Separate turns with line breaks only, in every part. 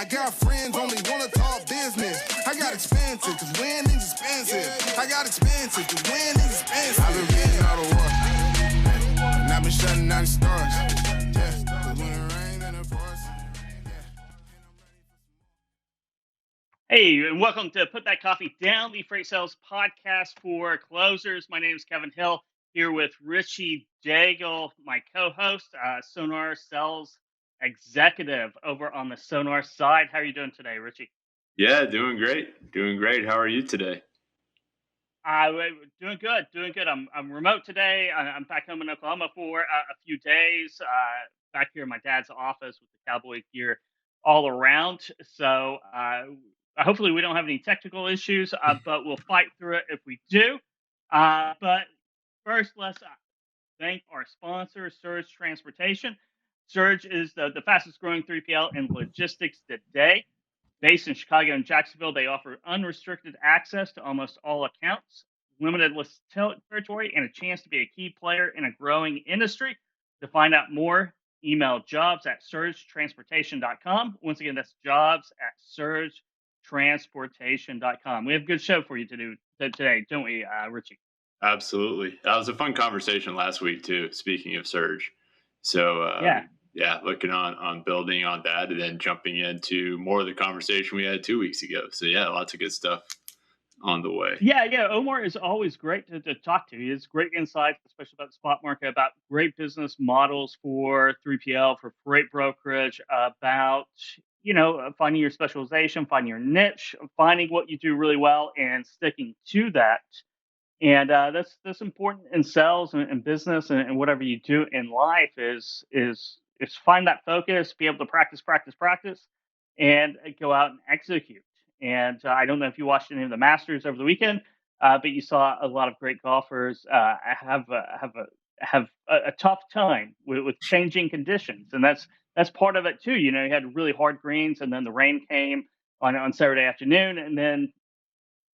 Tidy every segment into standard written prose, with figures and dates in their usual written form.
I got friends only wanna talk business. I got expensive, cause winning's expensive. I got expensive, cause winning's expensive. I've been reading all the war, and I've been shutting down the stars. Cause when it rains and it pours.
Hey, and welcome to Put That Coffee Down, the Freight Sales Podcast for Closers. My name is Kevin Hill, here with Richie Daigle, my co-host, Sonar Sales Executive over on the Sonar side. How are you doing today, Richie?
Yeah, doing great. Doing great. How are you today?
Doing good. I'm remote today. I'm back home in Oklahoma for a few days. Back here in my dad's office with the cowboy gear all around. So hopefully we don't have any technical issues, but we'll fight through it if we do. But first, let's thank our sponsor, Surge Transportation. Surge is the fastest growing 3PL in logistics today. Based in Chicago and Jacksonville, they offer unrestricted access to almost all accounts, limited list territory, and a chance to be a key player in a growing industry. To find out more, email jobs@surgetransportation.com. Once again, that's jobs@surgetransportation.com. We have a good show for you to do today, don't we, Richie?
Absolutely. That was a fun conversation last week, too, speaking of Surge. So, yeah, looking on building on that and then jumping into more of the conversation we had 2 weeks ago. So, yeah, lots of good stuff on the way.
Yeah. Omar is always great to talk to. He has great insights, especially about the spot market, about great business models for 3PL, for freight brokerage, about, finding your specialization, finding your niche, finding what you do really well and sticking to that. And that's important in sales and business and whatever you do in life is find that focus, be able to practice, and go out and execute. And I don't know if you watched any of the Masters over the weekend, but you saw a lot of great golfers have a tough time with changing conditions, and that's part of it too. You had really hard greens, and then the rain came on Saturday afternoon, and then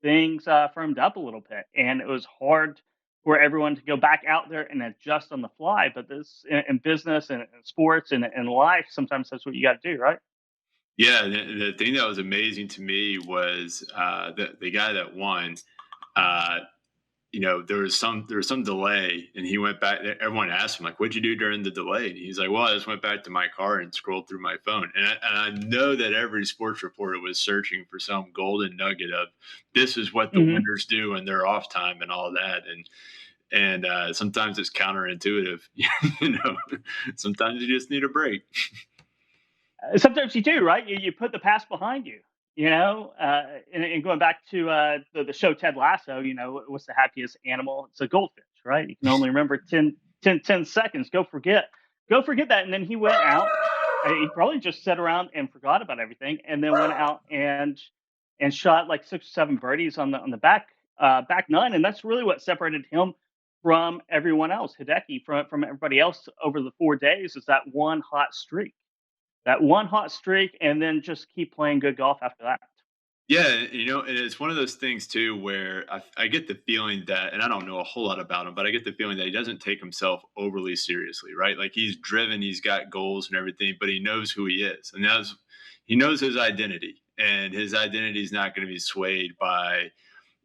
things firmed up a little bit, and it was hard for everyone to go back out there and adjust on the fly. But this in business and in sports and in life, sometimes that's what you got to do, right?
Yeah, the thing that was amazing to me was the guy that won. There was some delay, and he went back. Everyone asked him, like, "What'd you do during the delay?" And he's like, "Well, I just went back to my car and scrolled through my phone." And I know that every sports reporter was searching for some golden nugget of this is what the winners do in their off time and all that. And sometimes it's counterintuitive. Sometimes you just need a break.
Sometimes you do, right? You put the past behind you. And going back to the show Ted Lasso, what's the happiest animal? It's a goldfish, right? You can only remember 10 seconds. Go forget that. And then he went out. He probably just sat around and forgot about everything, and then went out and shot like 6 or 7 birdies on the back nine, and that's really what separated him from everyone else. Hideki from everybody else over the 4 days is that one hot streak. And then just keep playing good golf after that.
Yeah, and it's one of those things too where I get the feeling that, and I don't know a whole lot about him, but I get the feeling that he doesn't take himself overly seriously, right? Like he's driven, he's got goals and everything, but he knows who he is, and he knows his identity, and his identity is not going to be swayed by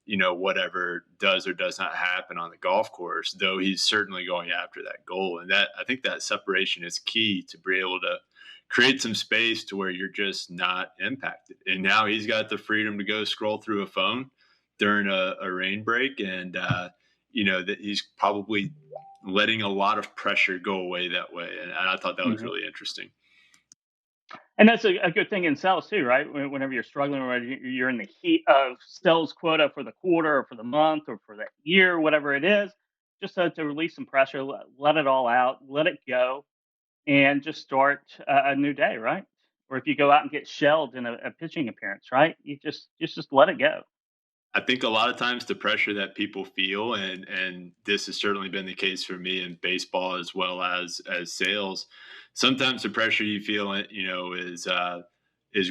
whatever does or does not happen on the golf course, though he's certainly going after that goal. And that, I think that separation is key to be able to create some space to where you're just not impacted. And now he's got the freedom to go scroll through a phone during a rain break. And, that he's probably letting a lot of pressure go away that way. And I thought that was really interesting.
And that's a good thing in sales too, right? Whenever you're struggling, or you're in the heat of sales quota for the quarter or for the month or for the year, whatever it is, just to release some pressure, let it all out, let it go, and just start a new day, right? Or if you go out and get shelled in a pitching appearance, right? You just let it go.
I think a lot of times the pressure that people feel, and this has certainly been the case for me in baseball as well as sales. Sometimes the pressure you feel, is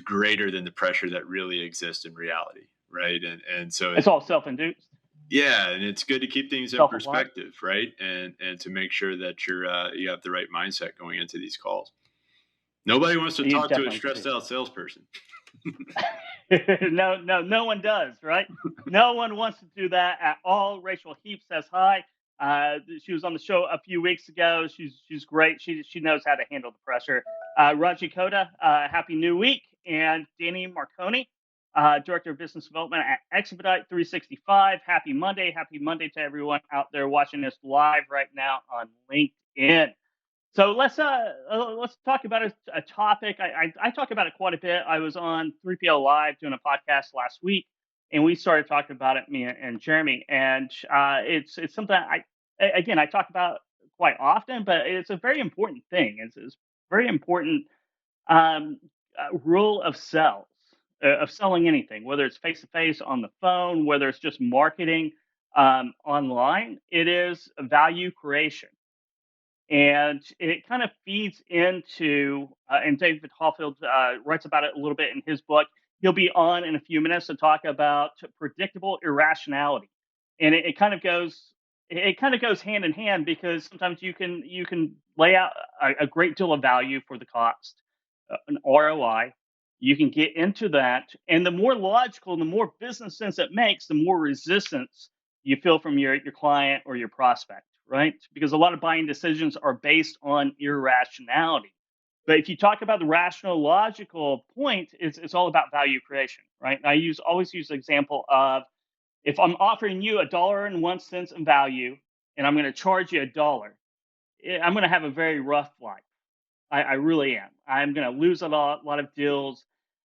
greater than the pressure that really exists in reality, right? And so
it's all self-induced.
Yeah, and it's good to keep things in perspective, right? And to make sure that you have the right mindset going into these calls. Nobody wants to
He's
talk to a
definitely
stressed out salesperson.
no one does, right? No one wants to do that at all. Rachel Heap says hi. She was on the show a few weeks ago. She's great. She knows how to handle the pressure. Raji Koda, happy new week, and Danny Marconi, Director of Business Development at Expedite 365. Happy Monday to everyone out there watching us live right now on LinkedIn. So let's talk about a topic. I talk about it quite a bit. I was on 3PL Live doing a podcast last week, and we started talking about it, me and Jeremy. And it's something I talk about quite often, but it's a very important thing. It's very important rule of sales of selling anything, whether it's face to face, on the phone, whether it's just marketing online. It is value creation. And it kind of feeds into, and David Hoffeld writes about it a little bit in his book. He'll be on in a few minutes to talk about predictable irrationality, and it kind of goes hand in hand, because sometimes you can lay out a great deal of value for the cost, an ROI. You can get into that, and the more logical, the more business sense it makes, the more resistance you feel from your client or your prospect, right? Because a lot of buying decisions are based on irrationality. But if you talk about the rational, logical point, it's all about value creation, right? And I always use the example of, if I'm offering you $1.01 in value, and I'm going to charge you $1, I'm going to have a very rough life. I really am. I'm going to lose a lot of deals.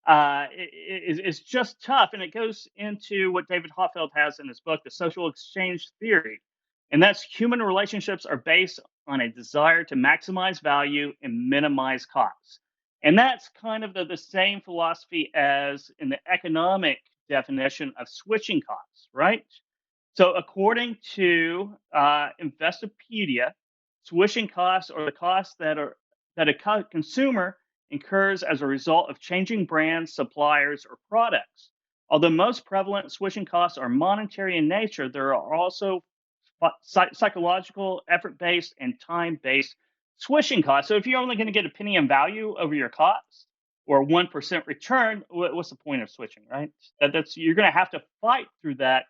It's just tough. And it goes into what David Hoffeld has in his book, The Social Exchange Theory. And that's human relationships are based on a desire to maximize value and minimize costs. And that's kind of the same philosophy as in the economic definition of switching costs, right? So according to Investopedia, switching costs are the costs that a consumer incurs as a result of changing brands, suppliers, or products. Although most prevalent switching costs are monetary in nature, there are also psychological, effort-based, and time-based switching costs. So if you're only going to get a penny in value over your costs, or 1% return, what's the point of switching, right? You're going to have to fight through that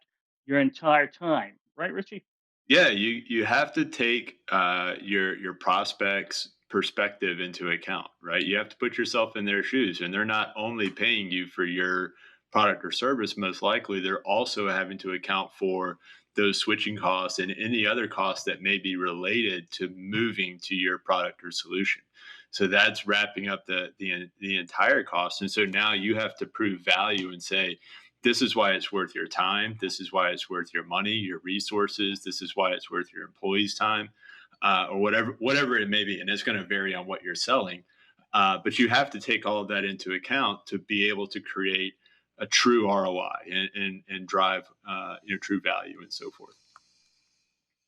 your entire time, right, Richie?
Yeah, you have to take your prospects' perspective into account, right? You have to put yourself in their shoes, and they're not only paying you for your product or service. Most likely, they're also having to account for those switching costs and any other costs that may be related to moving to your product or solution. So that's wrapping up the entire cost. And so now you have to prove value and say, this is why it's worth your time. This is why it's worth your money, your resources. This is why it's worth your employees' time, or whatever it may be. And it's going to vary on what you're selling. But you have to take all of that into account to be able to create a true ROI and drive true value and so forth.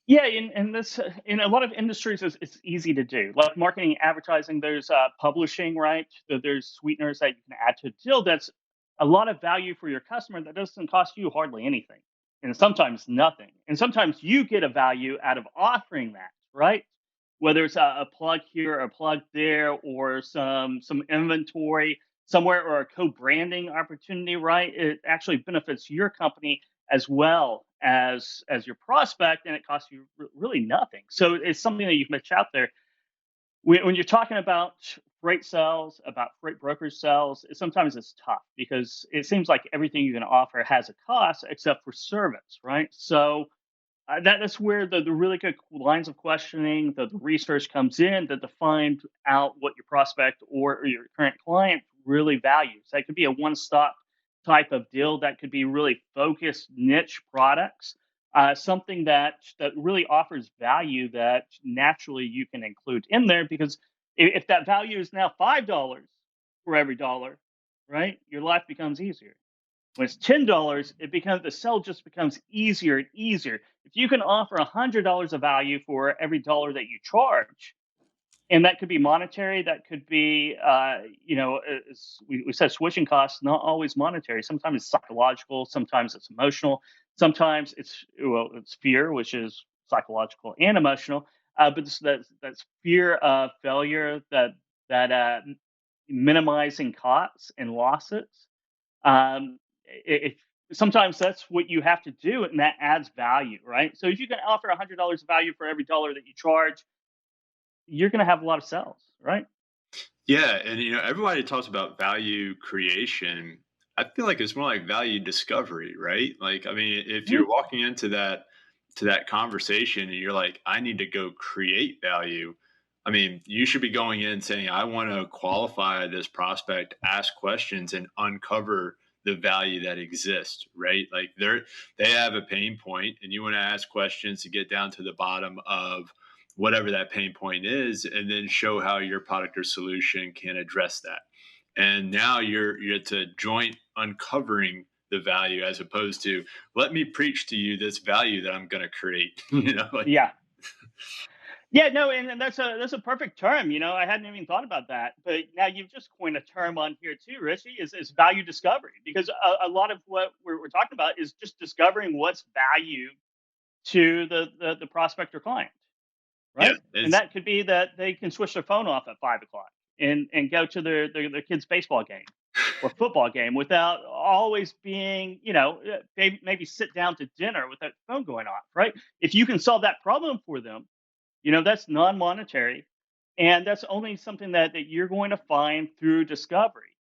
Yeah, and this in a lot of industries, it's easy to do. Like marketing, advertising. There's publishing, right? There's sweeteners that you can add to a deal. That's a lot of value for your customer that doesn't cost you hardly anything, and sometimes nothing. And sometimes you get a value out of offering that, right? Whether it's a plug here, or a plug there, or some inventory somewhere, or a co-branding opportunity, right? It actually benefits your company as well as your prospect, and it costs you really nothing. So it's something that you can pitch out there. When you're talking about freight sales, about freight brokerage sales, sometimes it's tough, because it seems like everything you're going to offer has a cost except for service, right? So that's where the really good lines of questioning, the research comes in, to find out what your prospect or your current client really values. That could be a one-stop type of deal. That could be really focused niche products, something that really offers value that naturally you can include in there. Because if that value is now $5 for every dollar, right, your life becomes easier. When it's $10, the sell just becomes easier and easier. If you can offer $100 of value for every dollar that you charge, and that could be monetary, that could be, as we said, switching costs, not always monetary. Sometimes it's psychological, sometimes it's emotional, sometimes it's fear, which is psychological and emotional. But that's fear of failure, that minimizing costs and losses. If sometimes that's what you have to do, and that adds value, right? So if you can offer $100 of value for every dollar that you charge, you're going to have a lot of sales, right?
Yeah, and everybody talks about value creation. I feel like it's more like value discovery, right? Like, I mean, if
Mhm.
you're walking into that conversation and you're like, I need to go create value. I mean, you should be going in saying, I want to qualify this prospect, ask questions, and uncover the value that exists, right? Like they have a pain point, and you want to ask questions to get down to the bottom of whatever that pain point is, and then show how your product or solution can address that. And now you're at a joint uncovering the value, as opposed to, let me preach to you this value that I'm going to create. Like,
Yeah. Yeah, no, and that's a perfect term. I hadn't even thought about that, but now you've just coined a term on here too, Richie. Is value discovery, because a lot of what we're talking about is just discovering what's value to the prospect or client,
yeah,
right? And
it's
that could be that they can switch their phone off at 5 o'clock and go to their kid's baseball game or football game without always being, maybe sit down to dinner with that phone going off, right? If you can solve that problem for them, that's non-monetary, and that's only something that you're going to find through discovery.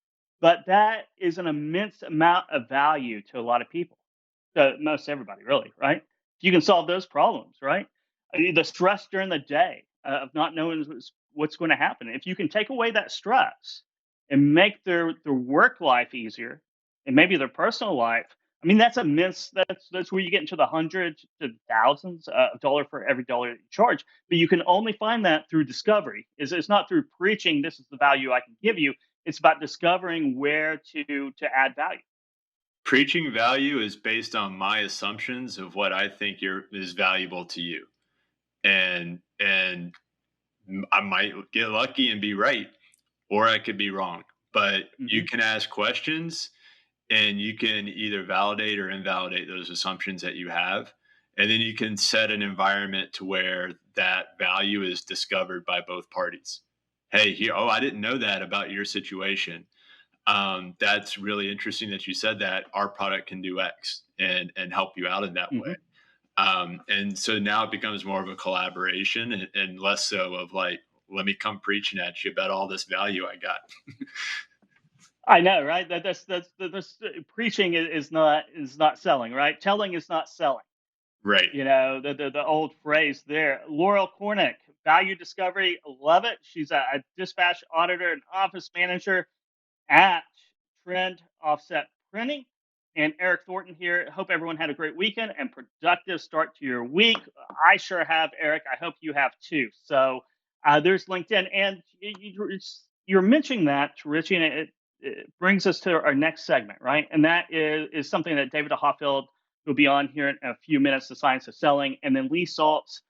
But that is an immense amount of value to a lot of people, to most everybody, really, right? If you can solve those problems, right? The stress during the day of not knowing what's going to happen. If you can take away that stress and make their work life easier, and maybe their personal life, I mean, that's immense. That's where you get into the hundreds to thousands of dollars for every dollar that you charge. But you can only find that through discovery. It's not through preaching, this is the value I can give you. It's about discovering where to add value.
preaching value is based on my assumptions of what I think is valuable to you. And I might get lucky and be right, or I could be wrong. But you
Hmm.
can ask questions, and you can either validate or invalidate those assumptions that you have. And then you can set an environment to where that value is discovered by both parties. Hey, here, oh, I didn't know that about your situation. That's really interesting that you said that. Our product can do X and help you out in that way.
Hmm.
And so now it becomes more of a collaboration, and less so of like, let me come preaching at you about all this value I got.
I know, right? That's preaching is not selling, right? Telling is not selling.
Right.
The old phrase there. Laurel Cornick, value discovery, love it. She's a dispatch auditor and office manager at Trend Offset Printing. And Eric Thornton here. Hope everyone had a great weekend and productive start to your week. I sure have, Eric. I hope you have too. So there's LinkedIn, and you're mentioning that, Richie, and it brings us to our next segment, right? And that is something that David Hoffeld will be on here in a few minutes, the science of selling, and then Lee Salt's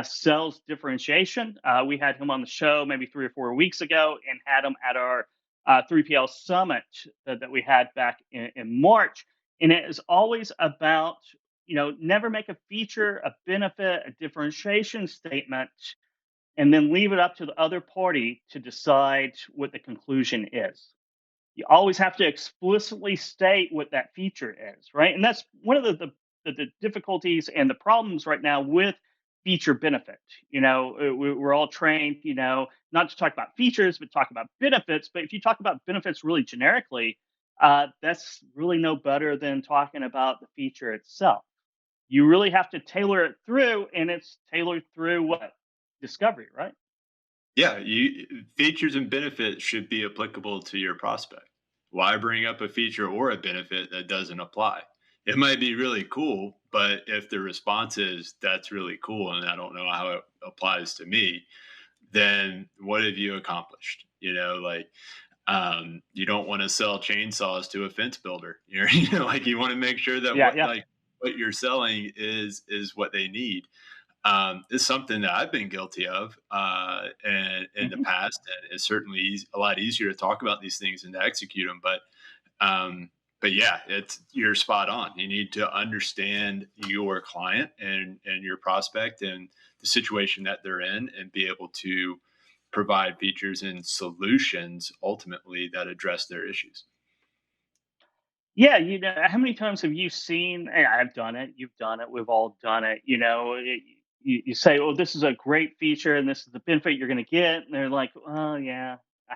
sales differentiation. We had him on the show maybe 3 or 4 weeks ago, and had him at our 3PL summit that we had back in March. And it is always about, never make a feature, a benefit, a differentiation statement, and then leave it up to the other party to decide what the conclusion is. You always have to explicitly state what that feature is, right? And that's one of the difficulties and the problems right now with feature benefit. We're all trained, not to talk about features, but talk about benefits. But if you talk about benefits really generically, that's really no better than talking about the feature itself. You really have to tailor it through, and it's tailored through what? Discovery, right?
Yeah, features and benefits should be applicable to your prospect. Why bring up a feature or a benefit that doesn't apply? It might be really cool, but if the response is that's really cool and I don't know how it applies to me, then what have you accomplished? Like, you don't want to sell chainsaws to a fence builder. Like, you want to make sure that
Yeah, yeah.
what you're selling is what they need. Is something that I've been guilty of, and in the
Hmm.
past, and it's certainly a lot easier to talk about these things and to execute them. But yeah, you're spot on. You need to understand your client and your prospect and the situation that they're in, and be able to provide features and solutions ultimately that address their issues.
Yeah, how many times have you seen? I've done it. You've done it. We've all done it. You say, "Oh, this is a great feature, and this is the benefit you're going to get," and they're like, "Oh, yeah, I,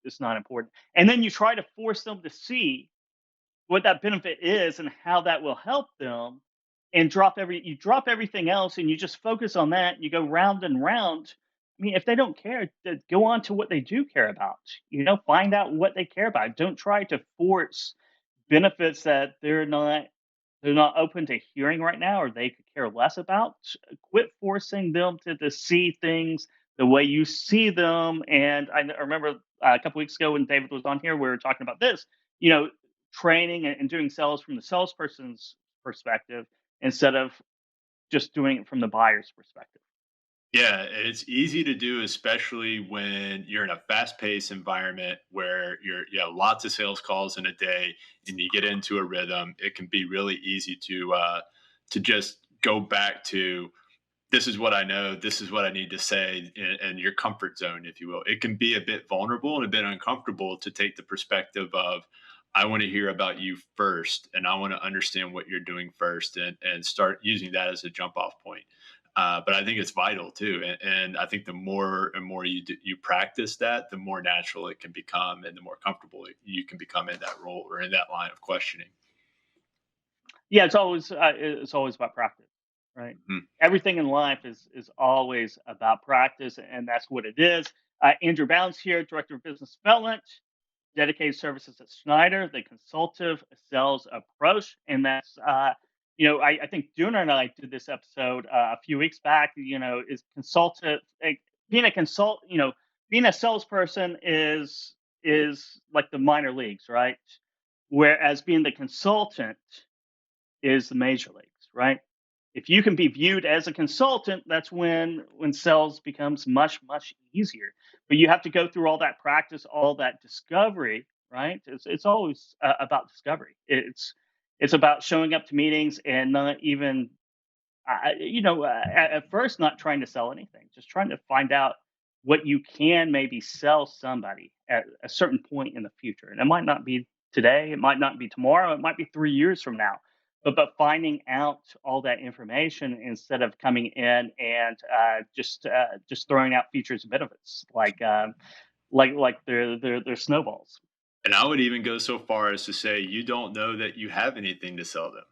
it's not important." And then you try to force them to see what that benefit is and how that will help them, and you drop everything else, and you just focus on that. And you go round and round. I mean, if they don't care, go on to what they do care about. Find out what they care about. Don't try to force benefits that they're not open to hearing right now, or they could care less about. Quit forcing them to see things the way you see them. And I remember a couple weeks ago when David was on here, we were talking about this. You know, training and doing sales from the salesperson's perspective instead of just doing it from the buyer's perspective.
Yeah, it's easy to do, especially when you're in a fast-paced environment where you have lots of sales calls in a day, and you get into a rhythm. It can be really easy to just go back to, this is what I know, this is what I need to say, and your comfort zone, if you will. It can be a bit vulnerable and a bit uncomfortable to take the perspective of, I want to hear about you first, and I want to understand what you're doing first, and start using that as a jump off point. But I think it's vital too, and I think the more and more you practice that, the more natural it can become, and the more comfortable you can become in that role or in that line of questioning.
Yeah, it's always about practice, right?
Mhm.
Everything in life is always about practice, and that's what it is. Andrew Bounds here, Director of Business Development, dedicated services at Schneider, the consultative sales approach. And that's, I think Duna and I did this episode a few weeks back. Is consultative, like, being a being a salesperson is like the minor leagues, right? Whereas being the consultant is the major leagues, right? If you can be viewed as a consultant, that's when sales becomes much easier. But you have to go through all that practice, all that discovery, right? It's always about discovery. It's about showing up to meetings and not even, at first not trying to sell anything, just trying to find out what you can maybe sell somebody at a certain point in the future. And it might not be today, it might not be tomorrow, it might be 3 years from now. But finding out all that information instead of coming in and just throwing out features and benefits like they're snowballs.
And I would even go so far as to say, you don't know that you have anything to sell them.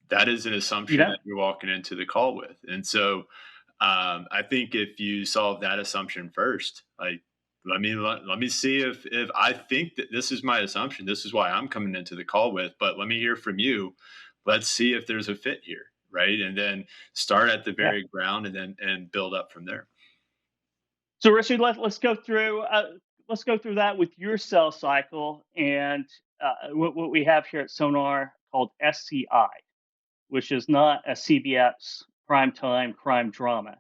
That is an
You
assumption
know?
that you're walking into the call with. And so I think if you solve that assumption first, like, let me see if I think that this is my assumption, this is why I'm coming into the call with, but let me hear from you. Let's see if there's a fit here, right? And then start at the
Yeah.
very ground, and build up from there.
So Richard, let's go through that with your sales cycle and what we have here at Sonar called SCI, which is not a CBS primetime crime drama.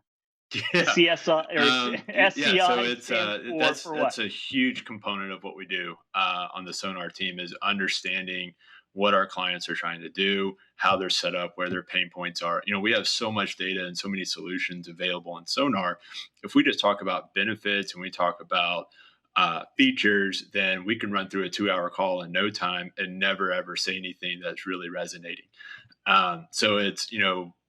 Yeah.
CSI or
Yeah, so
SCI
it's
stands
that's
for what?
that's a huge component of what we do on the Sonar team, is understanding what our clients are trying to do, how they're set up, where their pain points are. We have so much data and so many solutions available on Sonar. If we just talk about benefits and we talk about features, then we can run through a 2 hour call in no time and never ever say anything that's really resonating. So it's,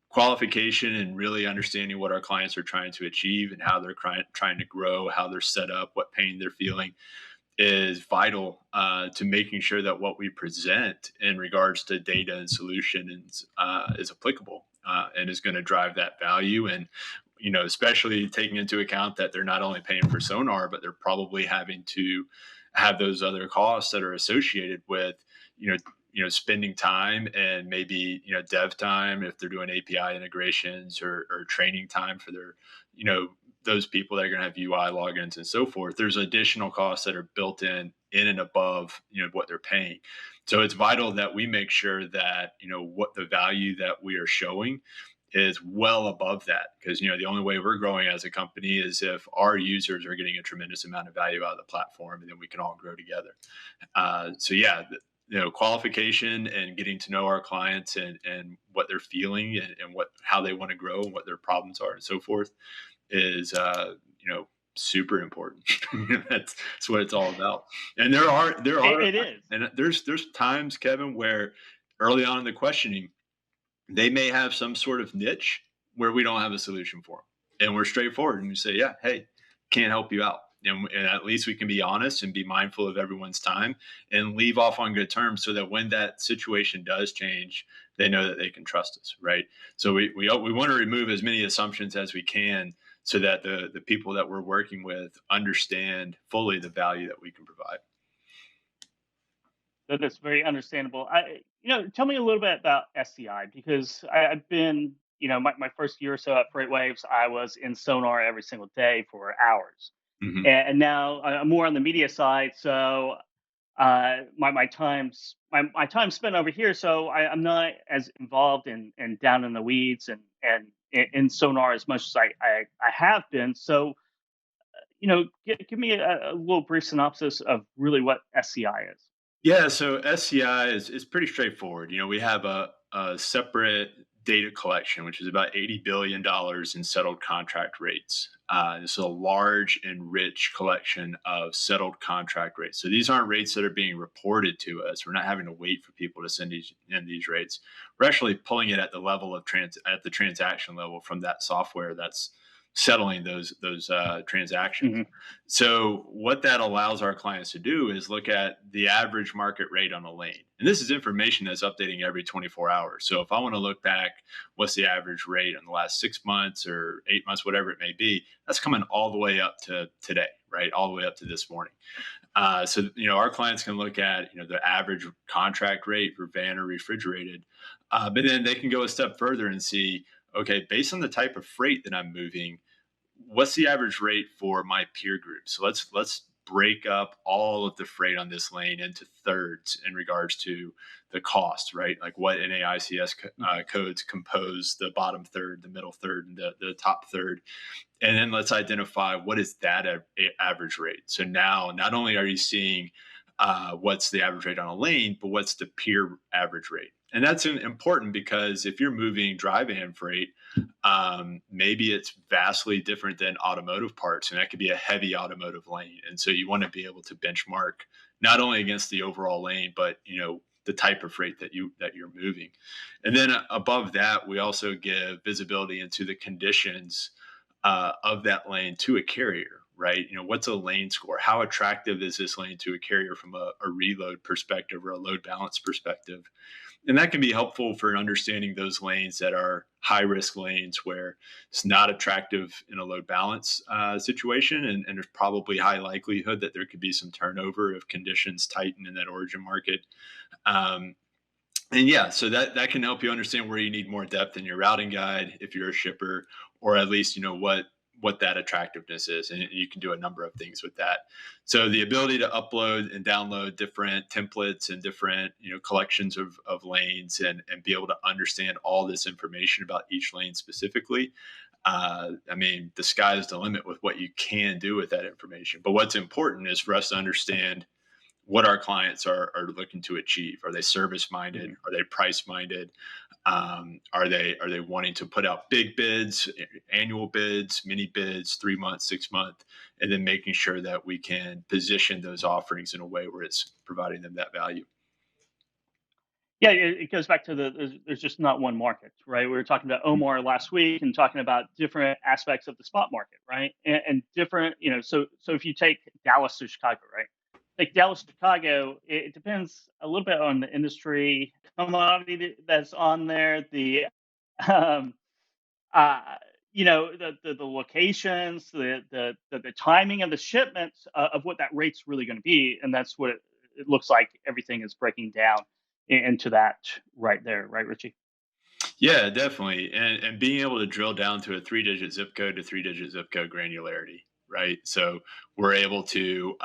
qualification and really understanding what our clients are trying to achieve and how they're trying to grow, how they're set up, what pain they're feeling is vital to making sure that what we present in regards to data and solutions is applicable and is going to drive that value. And, especially taking into account that they're not only paying for Sonar, but they're probably having to have those other costs that are associated with, spending time and maybe, dev time if they're doing API integrations, or training time for their, those people that are going to have UI logins and so forth. There's additional costs that are built in and above, what they're paying. So it's vital that we make sure that, what the value that we are showing is well above that, because the only way we're growing as a company is if our users are getting a tremendous amount of value out of the platform, and then we can all grow together. So yeah, qualification and getting to know our clients, and what they're feeling, and how they want to grow and what their problems are and so forth is super important. That's what it's all about. And
It is.
and there's times, Kevin, where early on in the questioning, they may have some sort of niche where we don't have a solution for them. And we're straightforward and we say, yeah, hey, can't help you out. And at least we can be honest and be mindful of everyone's time and leave off on good terms so that when that situation does change, they know that they can trust us, right? So we want to remove as many assumptions as we can so that the people that we're working with understand fully the value that we can provide.
That's very understandable. Tell me a little bit about SCI, because I've been, my first year or so at FreightWaves, I was in Sonar every single day for hours.
Mhm.
And now I'm more on the media side. So my time spent over here. So I'm not as involved and down in the weeds and in Sonar as much as I have been. So, give me a little brief synopsis of really what SCI is.
Yeah, so SCI is pretty straightforward. We have a separate data collection, which is about $80 billion in settled contract rates. This is a large and rich collection of settled contract rates. So these aren't rates that are being reported to us. We're not having to wait for people to send in these rates. We're actually pulling it at the level of at the transaction level from that software that's settling those transactions.
Mm-hmm.
So what that allows our clients to do is look at the average market rate on a lane. And this is information that's updating every 24 hours. So if I want to look back, what's the average rate in the last 6 months or 8 months, whatever it may be, that's coming all the way up to today, right? All the way up to this morning. So our clients can look at the average contract rate for van or refrigerated, but then they can go a step further and see, okay, based on the type of freight that I'm moving, what's the average rate for my peer group? So let's break up all of the freight on this lane into thirds in regards to the cost, right? Like what NAICS codes compose the bottom third, the middle third, and the top third. And then let's identify what is that average rate. So now not only are you seeing what's the average rate on a lane, but what's the peer average rate. And that's important because if you're moving dry van freight, maybe it's vastly different than automotive parts, and that could be a heavy automotive lane. And so you want to be able to benchmark not only against the overall lane, but the type of freight that you're moving. And then above that, we also give visibility into the conditions of that lane to a carrier. Right? What's a lane score? How attractive is this lane to a carrier from a reload perspective or a load balance perspective? And that can be helpful for understanding those lanes that are high risk lanes where it's not attractive in a load balance situation. And there's probably high likelihood that there could be some turnover if conditions tighten in that origin market. And yeah, so that can help you understand where you need more depth in your routing guide if you're a shipper, or at least what that attractiveness is. And you can do a number of things with that. So the ability to upload and download different templates and different, collections of lanes and be able to understand all this information about each lane specifically. The sky is the limit with what you can do with that information. But what's important is for us to understand what our clients are looking to achieve. Are they service minded? Are they price minded? Are they wanting to put out big bids, annual bids, mini bids, 3 months, 6 month, and then making sure that we can position those offerings in a way where it's providing them that value.
Yeah, it goes back to there's just not one market, right? We were talking about Omar last week and talking about different aspects of the spot market, right? And different, so if you take Dallas to Chicago, right? Like Dallas to Chicago, it depends a little bit on the industry commodity that's on there, the the locations, the timing of the shipments of what that rate's really going to be, and that's what it looks like. Everything is breaking down into that right there, right, Richie?
Yeah, definitely. And being able to drill down to a 3-digit zip code to 3-digit zip code granularity, right? So we're able to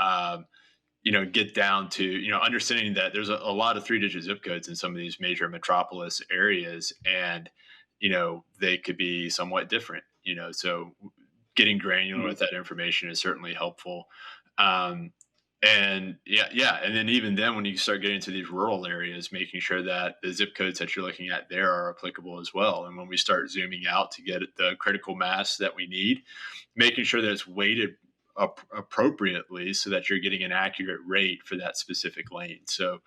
get down to, understanding that there's a lot of 3-digit zip codes in some of these major metropolis areas, and, they could be somewhat different, so getting granular with that information is certainly helpful. And yeah. And then even then, when you start getting to these rural areas, making sure that the zip codes that you're looking at there are applicable as well. And when we start zooming out to get the critical mass that we need, making sure that it's weighted appropriately so that you're getting an accurate rate for that specific lane. So,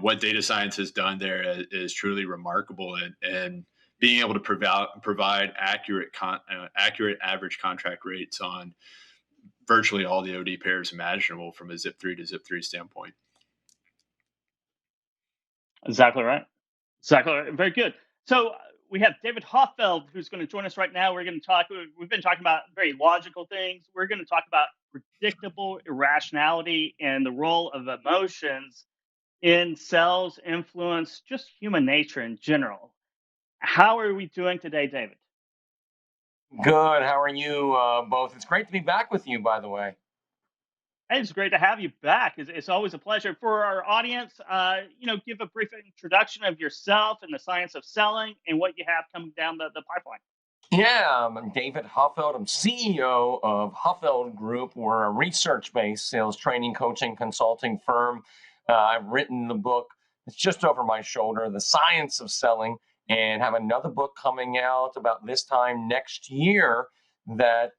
what data science has done there is truly remarkable, and being able to provide accurate average contract rates on virtually all the OD pairs imaginable from a zip 3 to zip 3 standpoint.
Exactly right. Exactly right. Very good. So we have David Hoffeld who's going to join us right now. We're going to talk. We've been talking about very logical things. We're going to talk about predictable irrationality and the role of emotions in sales, influence, just human nature in general. How are we doing today, David?
Good. How are you both? It's great to be back with you, by the way.
Hey, it's great to have you back. It's always a pleasure. For our audience, give a brief introduction of yourself and the science of selling and what you have coming down the pipeline.
Yeah, I'm David Hoffeld. I'm CEO of Hoffeld Group. We're a research-based sales training, coaching, consulting firm. I've written the book, it's just over my shoulder, The Science of Selling, and have another book coming out about this time next year that,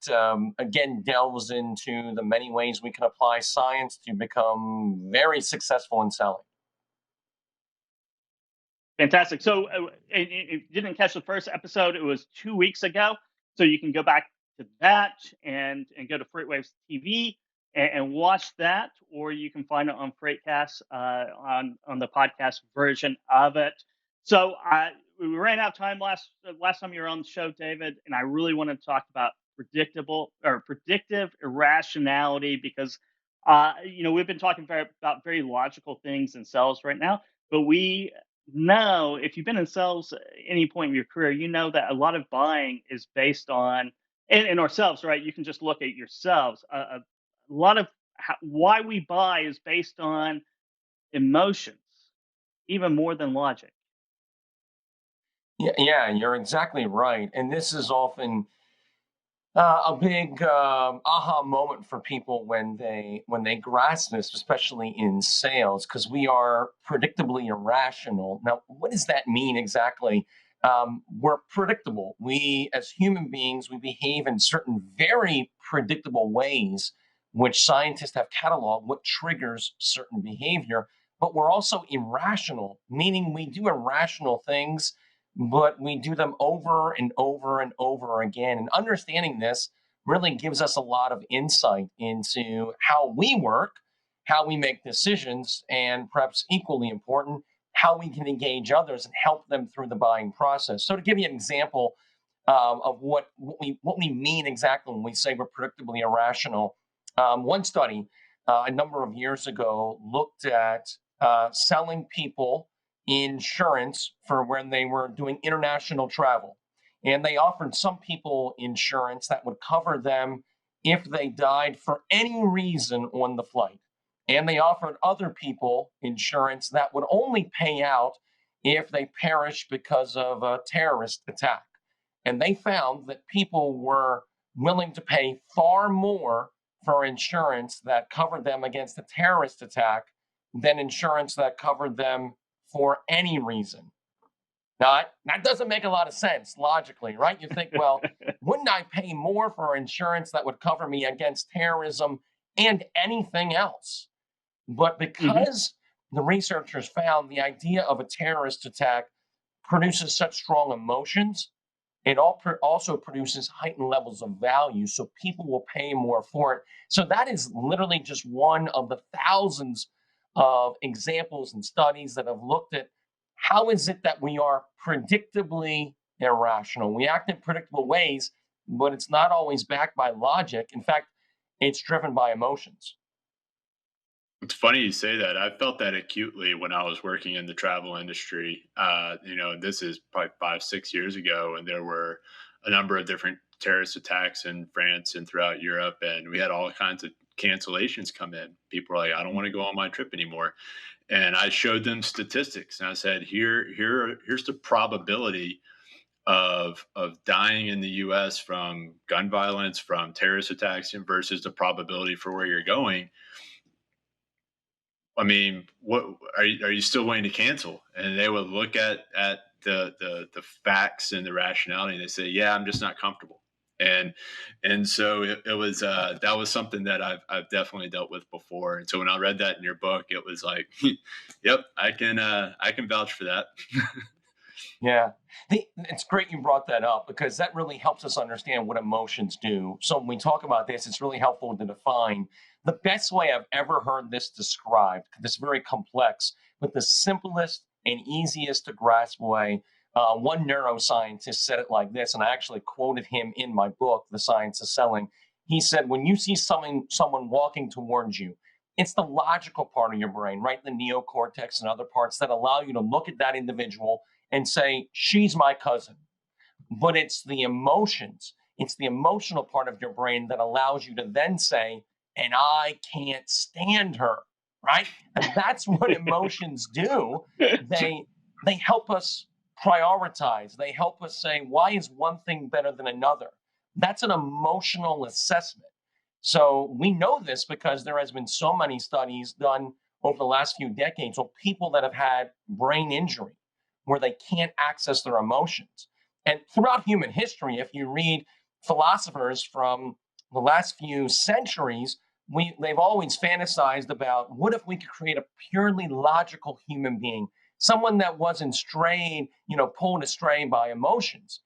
again, delves into the many ways we can apply science to become very successful in selling.
Fantastic. So, if you didn't catch the first episode, it was 2 weeks ago. So you can go back to that and go to FreightWaves TV and watch that, or you can find it on Freightcast on the podcast version of it. So we ran out of time last time you were on the show, David, and I really want to talk about predictive irrationality because we've been talking about very logical things in sales right now, but we know if you've been in sales at any point in your career, you know that a lot of buying is based on, and ourselves, right? You can just look at yourselves. A lot of why we buy is based on emotions, even more than logic.
Yeah, you're exactly right. And this is often a big aha moment for people when they grasp this, especially in sales, because we are predictably irrational. Now, what does that mean exactly? We're predictable. We, as human beings, we behave in certain very predictable ways, which scientists have cataloged what triggers certain behavior. But we're also irrational, meaning we do irrational things, but we do them over and over and over again. And understanding this really gives us a lot of insight into how we work, how we make decisions, and perhaps equally important, how we can engage others and help them through the buying process. So to give you an example of what we mean exactly when we say we're predictably irrational, one study a number of years ago looked at selling people insurance for when they were doing international travel. And they offered some people insurance that would cover them if they died for any reason on the flight. And they offered other people insurance that would only pay out if they perished because of a terrorist attack. And they found that people were willing to pay far more for insurance that covered them against a terrorist attack than insurance that covered them for any reason. Now, that doesn't make a lot of sense logically, right? You think, well, wouldn't I pay more for insurance that would cover me against terrorism and anything else? But because the researchers found the idea of a terrorist attack produces such strong emotions, it also produces heightened levels of value, so people will pay more for it. So that is literally just one of the thousands of examples and studies that have looked at how is it that we are predictably irrational. We act in predictable ways, but it's not always backed by logic. In fact, it's driven by emotions.
It's funny you say that. I felt that acutely when I was working in the travel industry. This is probably 5-6 years ago, and there were a number of different terrorist attacks in France and throughout Europe, and we had all kinds of cancellations come in. People were like, "I don't want to go on my trip anymore," and I showed them statistics, and I said, "Here's the probability of dying in the U.S. from gun violence, from terrorist attacks, versus the probability for where you're going." I mean, what are you still willing to cancel? And they would look at the facts and the rationality, and they say, "Yeah, I'm just not comfortable." And so it was that was something that I've definitely dealt with before. And so when I read that in your book, it was like, yep, I can vouch for that.
Yeah. It's great you brought that up because that really helps us understand what emotions do. So when we talk about this, it's really helpful to define the best way I've ever heard this described. This very complex, but the simplest and easiest to grasp way. One neuroscientist said it like this, and I actually quoted him in my book, The Science of Selling. He said, when you see someone walking towards you, it's the logical part of your brain, right? The neocortex and other parts that allow you to look at that individual and say, she's my cousin. But it's the emotions, it's the emotional part of your brain that allows you to then say, and I can't stand her, right? And that's what emotions do. They help us prioritize. They help us say, why is one thing better than another? That's an emotional assessment. So we know this because there has been so many studies done over the last few decades of people that have had brain injury where they can't access their emotions. And throughout human history, if you read philosophers from the last few centuries, they've always fantasized about what if we could create a purely logical human being, someone that wasn't pulled astray by emotions.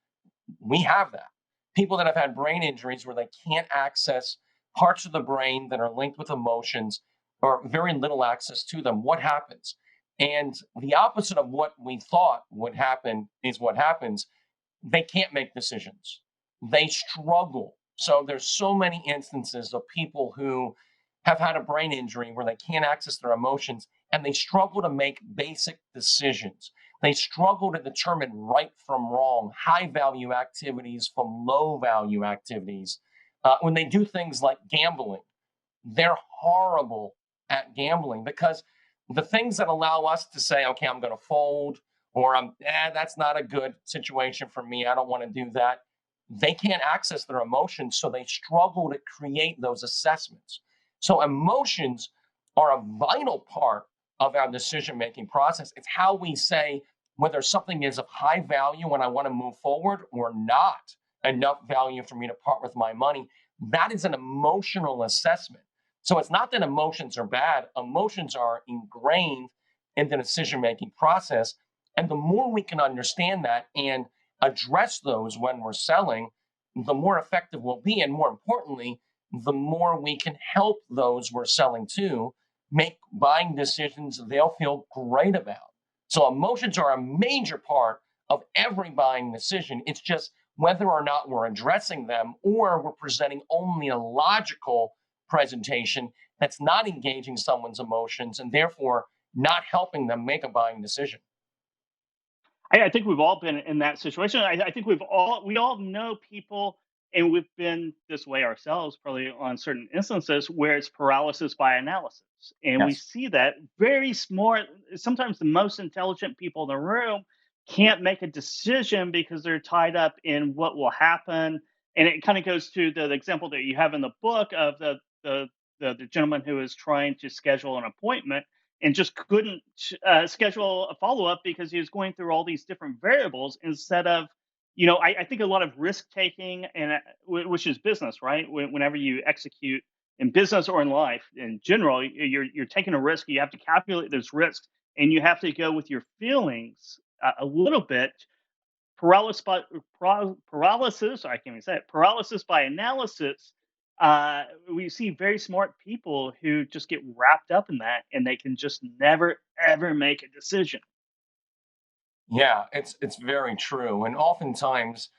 We have that. People that have had brain injuries where they can't access parts of the brain that are linked with emotions or very little access to them. What happens? And the opposite of what we thought would happen is what happens. They can't make decisions. They struggle. So there's so many instances of people who have had a brain injury where they can't access their emotions and they struggle to make basic decisions. They struggle to determine right from wrong, high value activities from low value activities. When they do things like gambling, they're horrible at gambling because the things that allow us to say, okay, I'm going to fold, or that's not a good situation for me, I don't want to do that. They can't access their emotions, so they struggle to create those assessments. So emotions are a vital part of our decision-making process. It's how we say whether something is of high value when I want to move forward or not enough value for me to part with my money. That is an emotional assessment. So it's not that emotions are bad. Emotions are ingrained in the decision-making process. And the more we can understand that and address those when we're selling, the more effective we'll be. And more importantly, the more we can help those we're selling to make buying decisions they'll feel great about. So emotions are a major part of every buying decision. It's just whether or not we're addressing them or we're presenting only a logical presentation that's not engaging someone's emotions and therefore not helping them make a buying decision.
I think we've all been in that situation. I think we all know people, and we've been this way ourselves, probably on certain instances where it's paralysis by analysis, and we
Yes.
see that very smart. Sometimes the most intelligent people in the room can't make a decision because they're tied up in what will happen, and it kind of goes to the example that you have in the book of the gentleman who is trying to schedule an appointment and just couldn't schedule a follow up because he was going through all these different variables instead of, I think a lot of risk taking and which is business, right? Whenever you execute in business or in life in general, you're taking a risk. You have to calculate those risks, and you have to go with your feelings a little bit. Paralysis. I can't even say it. Paralysis by analysis. We see very smart people who just get wrapped up in that, and they can just never ever make a decision.
Yeah, it's very true. And oftentimes,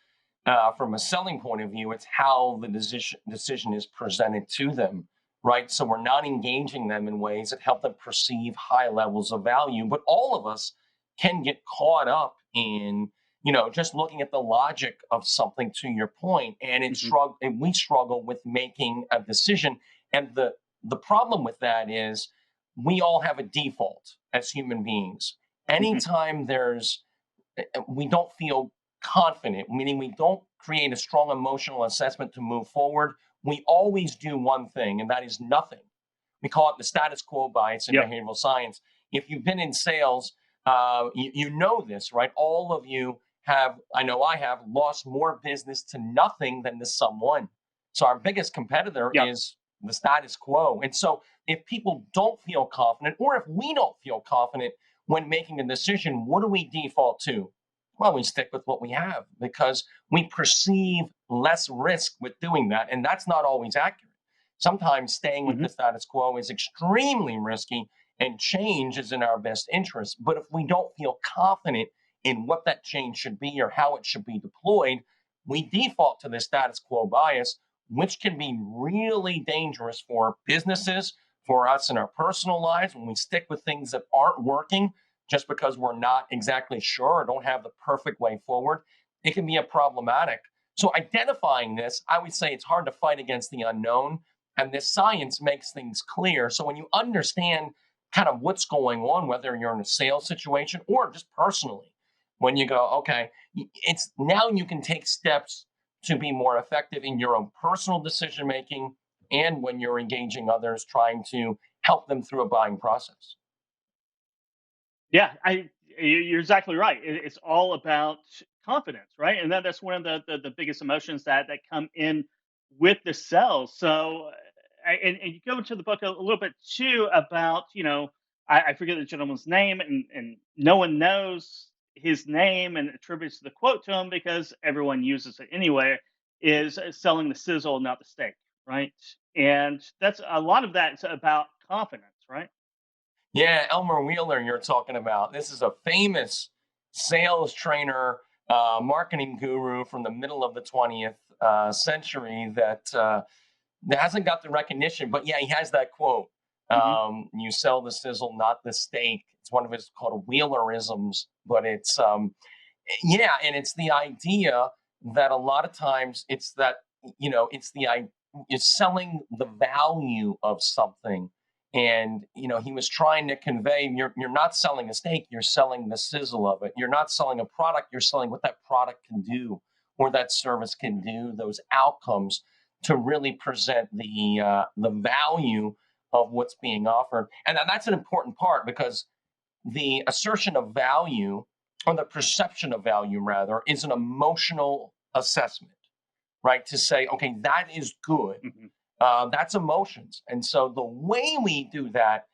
from a selling point of view, it's how the decision is presented to them, right? So we're not engaging them in ways that help them perceive high levels of value. But all of us can get caught up in, just looking at the logic of something, to your point, and
Mhm.
and we struggle with making a decision. And the problem with that is we all have a default as human beings.
Mhm.
Anytime we don't feel confident, meaning we don't create a strong emotional assessment to move forward, we always do one thing, and that is nothing. We call it the status quo bias in
Yep.
behavioral science. If you've been in sales, you know this, right? All of you I know I have lost more business to nothing than to someone. So our biggest competitor
Yeah.
is the status quo. And so if people don't feel confident, or if we don't feel confident when making a decision, what do we default to? Well, we stick with what we have because we perceive less risk with doing that. And that's not always accurate. Sometimes staying with the status quo is extremely risky, and change is in our best interest. But if we don't feel confident in what that change should be or how it should be deployed, we default to the status quo bias, which can be really dangerous for businesses, for us in our personal lives, when we stick with things that aren't working just because we're not exactly sure or don't have the perfect way forward. It can be a problematic. So identifying this, I would say it's hard to fight against the unknown, and this science makes things clear. So when you understand kind of what's going on, whether you're in a sales situation or just personally, when you go, okay, it's now you can take steps to be more effective in your own personal decision making and when you're engaging others, trying to help them through a buying process.
Yeah, you're exactly right. It's all about confidence, right? And that's one of the biggest emotions that come in with the sales. So, and you go into the book a little bit too about, I forget the gentleman's name, and no one knows his name and attributes the quote to him because everyone uses it anyway. Is selling the sizzle, not the steak, right? And that's a lot of that is about confidence, right?
Yeah, Elmer Wheeler, you're talking about. This is a famous sales trainer, marketing guru from the middle of the 20th century that hasn't got the recognition, but yeah, he has that quote.
Hmm.
You sell the sizzle, not the steak. It's one of his called Wheelerisms, but it's yeah, and it's the idea that a lot of times it's that it's selling the value of something, and he was trying to convey you're not selling a steak, you're selling the sizzle of it. You're not selling a product, you're selling what that product can do or that service can do, those outcomes, to really present the value of what's being offered. And that's an important part because the assertion of value, or the perception of value rather, is an emotional assessment, right? To say, okay, that is good.
Hmm.
That's emotions. And so the way we do that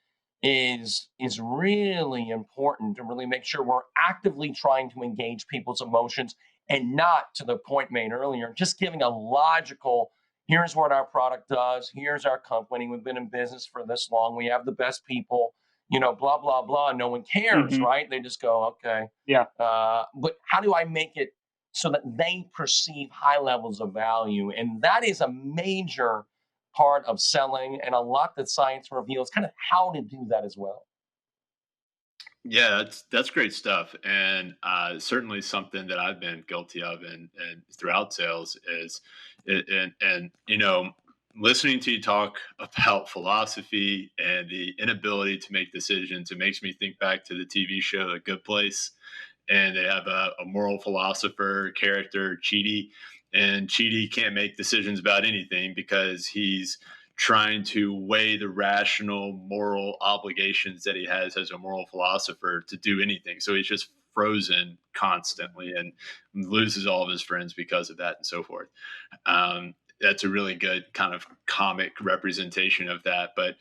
is really important to really make sure we're actively trying to engage people's emotions, and not, to the point made earlier, just giving a logical, here's what our product does, here's our company, we've been in business for this long, we have the best people, blah, blah, blah. No one cares,
Hmm.
right? They just go, okay.
Yeah.
But how do I make it so that they perceive high levels of value? And that is a major part of selling, and a lot that science reveals kind of how to do that as well.
Yeah, that's great stuff, and certainly something that I've been guilty of, and throughout sales is, and listening to you talk about philosophy and the inability to make decisions. It makes me think back to the TV show The Good Place, and they have a moral philosopher character, Chidi, and Chidi can't make decisions about anything because he's trying to weigh the rational moral obligations that he has as a moral philosopher to do anything. So he's just frozen constantly and loses all of his friends because of that and so forth. That's a really good kind of comic representation of that. But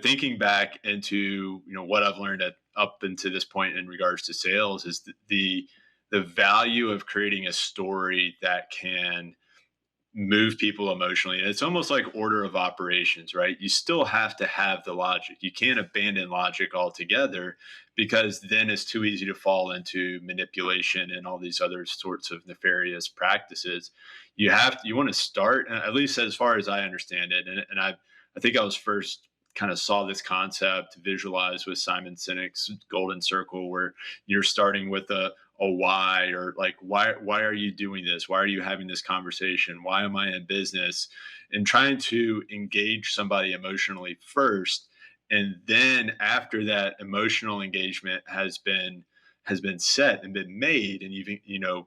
thinking back into what I've learned up until this point in regards to sales is the value of creating a story that can move people emotionally. And it's almost like order of operations, right? You still have to have the logic. You can't abandon logic altogether because then it's too easy to fall into manipulation and all these other sorts of nefarious practices. You want to start, at least as far as I understand it. And I think I was first kind of saw this concept visualized with Simon Sinek's golden circle, where you're starting with a why, or like, why are you doing this? Why are you having this conversation? Why am I in business? And trying to engage somebody emotionally first. And then after that emotional engagement has been set and been made, and you've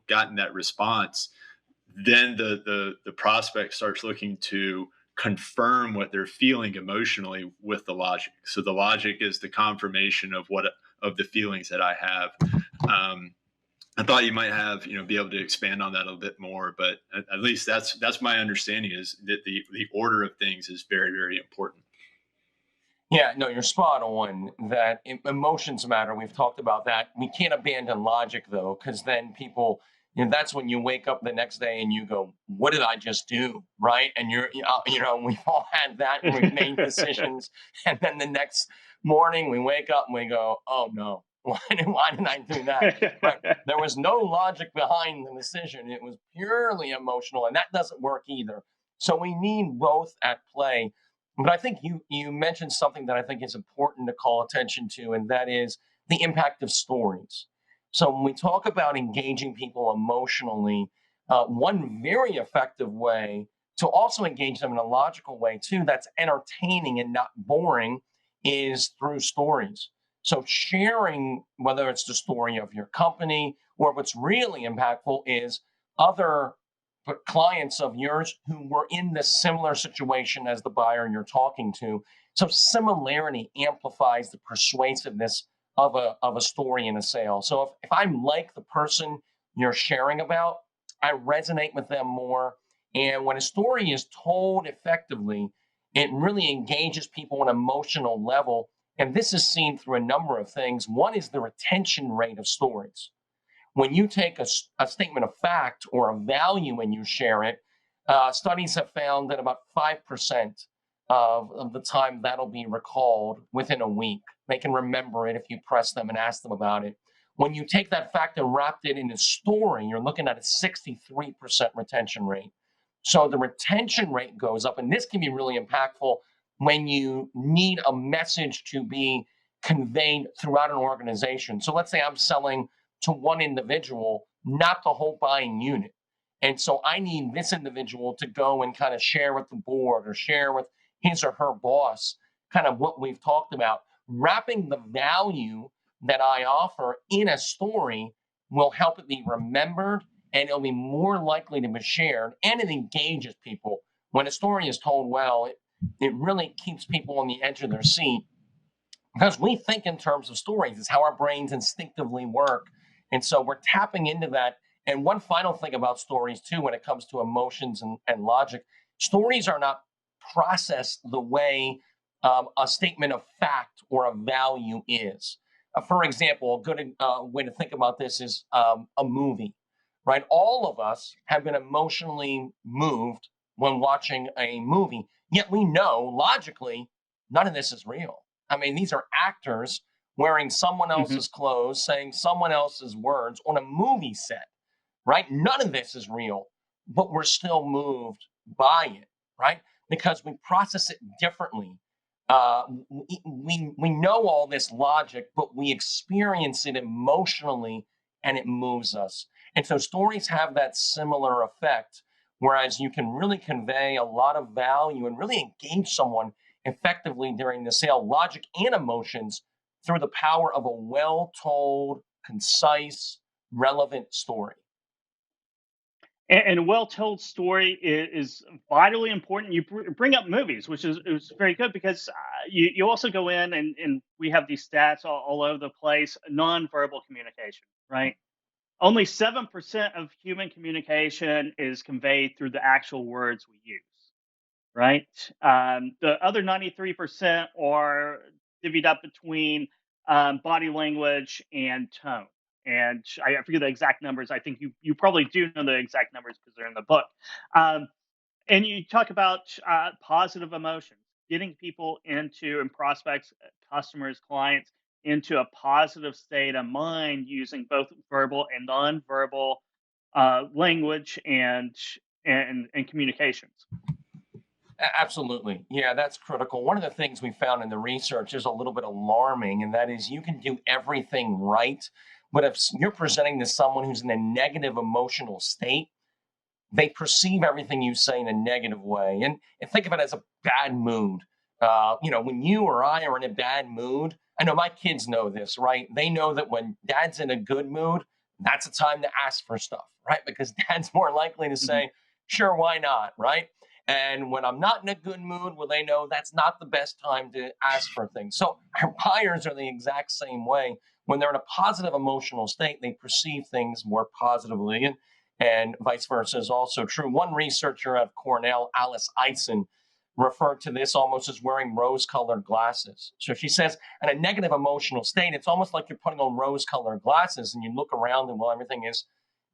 gotten that response, then the prospect starts looking to confirm what they're feeling emotionally with the logic. So the logic is the confirmation of the feelings that I have. I thought you might have, be able to expand on that a little bit more, but at least that's my understanding, is that the order of things is very, very important.
Yeah, no, you're spot on that emotions matter. We've talked about that. We can't abandon logic, though, because then people, that's when you wake up the next day and you go, what did I just do? Right. And we've all had that and we've made decisions. And then the next morning we wake up and we go, oh, no, why did I do that? Right. There was no logic behind the decision. It was purely emotional, and that doesn't work either. So we need both at play. But I think you mentioned something that I think is important to call attention to, and that is the impact of stories. So when we talk about engaging people emotionally, one very effective way to also engage them in a logical way too, that's entertaining and not boring, is through stories. So sharing, whether it's the story of your company, or what's really impactful is other clients of yours who were in this similar situation as the buyer you're talking to. So similarity amplifies the persuasiveness of a story in a sale. So if I'm like the person you're sharing about, I resonate with them more. And when a story is told effectively, it really engages people on an emotional level. And this is seen through a number of things. One is the retention rate of stories. When you take a statement of fact or a value and you share it, studies have found that about 5% of the time that'll be recalled within a week. They can remember it if you press them and ask them about it. When you take that fact and wrap it in a story, you're looking at a 63% retention rate. So the retention rate goes up, and this can be really impactful when you need a message to be conveyed throughout an organization. So let's say I'm selling to one individual, not the whole buying unit. And so I need this individual to go and kind of share with the board or share with his or her boss kind of what we've talked about. Wrapping the value that I offer in a story will help it be remembered, and it'll be more likely to be shared, and it engages people. When a story is told well, it really keeps people on the edge of their seat, because we think in terms of stories. It's how our brains instinctively work. And so we're tapping into that. And one final thing about stories, too, when it comes to emotions and logic, stories are not processed the way a statement of fact or a value is. For example, a good way to think about this is a movie, right? All of us have been emotionally moved when watching a movie, yet we know logically none of this is real. I mean, these are actors wearing someone else's clothes, saying someone else's words on a movie set, right? None of this is real, but we're still moved by it, right? Because we process it differently. We know all this logic, but we experience it emotionally, and it moves us. And so stories have that similar effect, whereas you can really convey a lot of value and really engage someone effectively during the sale, logic and emotions, through the power of a well-told, concise, relevant story.
And a well-told story is vitally important. You bring up movies, which is very good, because you also go in and we have these stats all over the place. Nonverbal communication, right? Only 7% of human communication is conveyed through the actual words we use, right? The other 93% are divvied up between body language and tone. And I forget the exact numbers. I think you probably do know the exact numbers because they're in the book. And you talk about positive emotions, getting people into, and prospects, customers, clients, into a positive state of mind using both verbal and nonverbal language and communications.
Absolutely. Yeah, that's critical. One of the things we found in the research is a little bit alarming, and that is you can do everything right, but if you're presenting to someone who's in a negative emotional state, they perceive everything you say in a negative way. And think of it as a bad mood. When you or I are in a bad mood, I know my kids know this, right? They know that when dad's in a good mood, that's a time to ask for stuff, right? Because dad's more likely to say, sure, why not, right? And when I'm not in a good mood, well, they know that's not the best time to ask for things. So our buyers are the exact same way. When they're in a positive emotional state, they perceive things more positively, and vice versa is also true. One researcher at Cornell, Alice Eisen, referred to this almost as wearing rose-colored glasses. So she says, in a negative emotional state, it's almost like you're putting on rose-colored glasses, and you look around and, well, everything is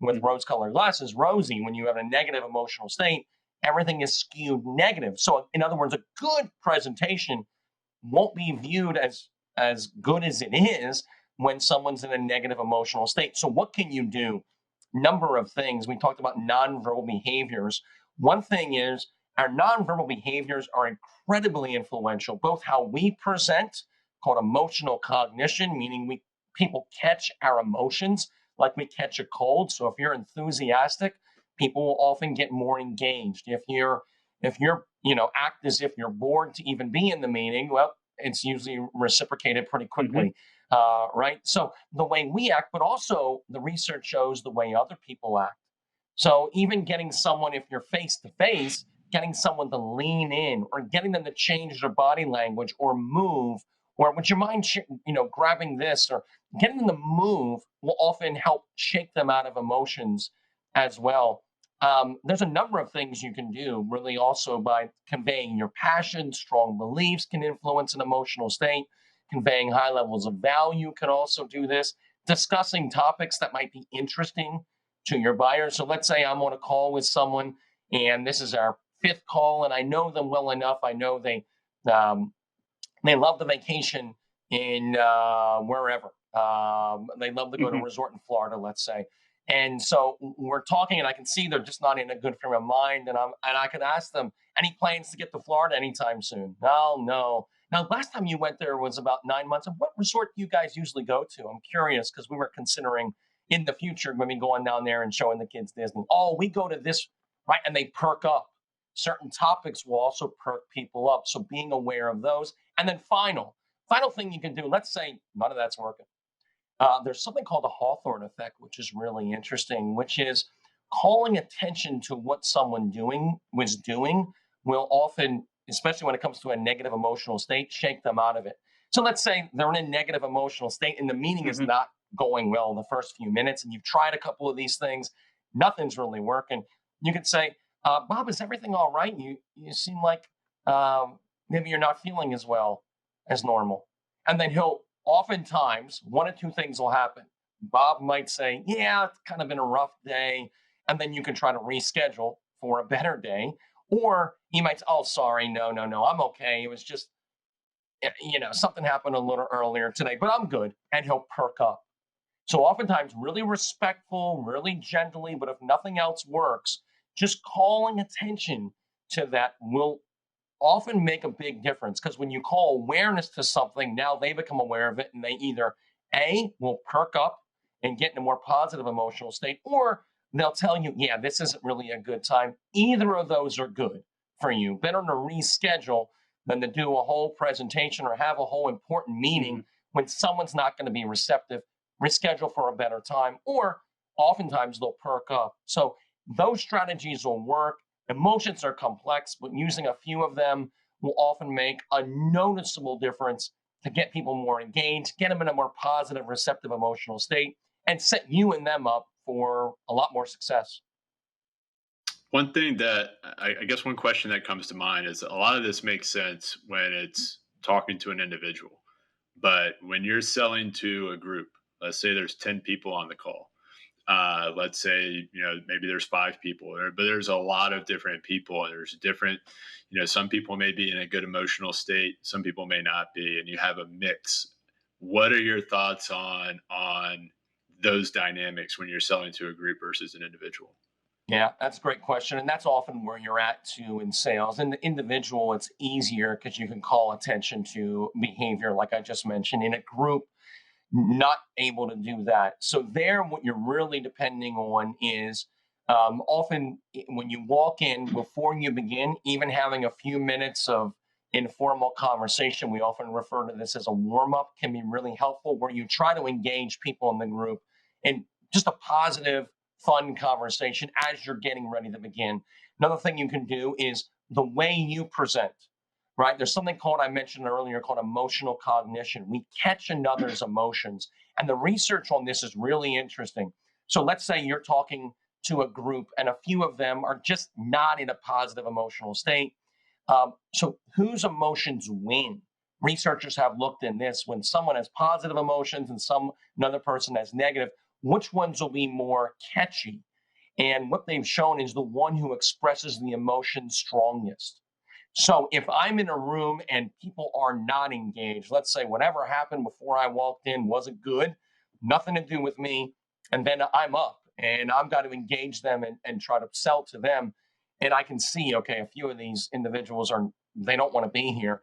with rose-colored glasses rosy. When you have a negative emotional state, everything is skewed negative. So in other words, a good presentation won't be viewed as good as it is when someone's in a negative emotional state. So what can you do? Number of things. We talked about nonverbal behaviors. One thing is our nonverbal behaviors are incredibly influential, both how we present, called emotional cognition, meaning people catch our emotions like we catch a cold. So if you're enthusiastic, people will often get more engaged. If you're act as if you're bored to even be in the meeting, well, it's usually reciprocated pretty quickly, right? So the way we act, but also the research shows the way other people act. So even getting someone, if you're face to face, getting someone to lean in or getting them to change their body language or move, or would you mind, grabbing this, or getting them to move will often help shake them out of emotions as well. There's a number of things you can do, really, also by conveying your passion. Strong beliefs can influence an emotional state. Conveying high levels of value can also do this. Discussing topics that might be interesting to your buyers. So let's say I'm on a call with someone, and this is our fifth call, and I know them well enough. I know they love the vacation in wherever. They love to go to a resort in Florida, let's say. And so we're talking, and I can see they're just not in a good frame of mind. And I could ask them, any plans to get to Florida anytime soon? Oh, no. Now, last time you went there was about 9 months. And what resort do you guys usually go to? I'm curious, because we were considering in the future maybe going down there and showing the kids Disney. Oh, we go to this, right? And they perk up. Certain topics will also perk people up. So being aware of those. And then final thing you can do, let's say none of that's working. There's something called the Hawthorne Effect, which is really interesting, which is calling attention to what someone was doing will often, especially when it comes to a negative emotional state, shake them out of it. So let's say they're in a negative emotional state and the meeting is not going well in the first few minutes, and you've tried a couple of these things, nothing's really working. You could say, Bob, is everything all right? You seem like maybe you're not feeling as well as normal. And then oftentimes, one of two things will happen. Bob might say, yeah, it's kind of been a rough day. And then you can try to reschedule for a better day. Or he might say, oh, sorry, no, I'm okay. It was just, something happened a little earlier today, but I'm good. And he'll perk up. So oftentimes, really respectful, really gently, but if nothing else works, just calling attention to that will often make a big difference, because when you call awareness to something, now they become aware of it, and they either will perk up and get in a more positive emotional state, or they'll tell you, yeah, this isn't really a good time. Either of those are good for you. Better to reschedule than to do a whole presentation or have a whole important meeting when someone's not going to be receptive. Reschedule for a better time, or oftentimes they'll perk up. So those strategies will work. Emotions are complex, but using a few of them will often make a noticeable difference to get people more engaged, get them in a more positive, receptive emotional state, and set you and them up for a lot more success.
One thing that I guess one question that comes to mind is a lot of this makes sense when it's talking to an individual. But when you're selling to a group, let's say there's 10 people on the call. Let's say, maybe there's 5 people there, but there's a lot of different people, and there's different, some people may be in a good emotional state. Some people may not be, and you have a mix. What are your thoughts on those dynamics when you're selling to a group versus an individual?
Yeah, that's a great question. And that's often where you're at too in sales. In the individual, it's easier because you can call attention to behavior, like I just mentioned. In a group, not able to do that. So there, what you're really depending on is often when you walk in, before you begin, even having a few minutes of informal conversation, we often refer to this as a warm-up, can be really helpful, where you try to engage people in the group in just a positive, fun conversation as you're getting ready to begin. Another thing you can do is the way you present, right? There's something called, I mentioned earlier, called emotional cognition. We catch another's emotions. And the research on this is really interesting. So let's say you're talking to a group and a few of them are just not in a positive emotional state. So whose emotions win? Researchers have looked in this. When someone has positive emotions and another person has negative, which ones will be more catchy? And what they've shown is the one who expresses the emotion strongest. So if I'm in a room and people are not engaged, let's say whatever happened before I walked in wasn't good, nothing to do with me, and then I'm up and I've got to engage them and try to sell to them, and I can see, okay, a few of these individuals they don't want to be here.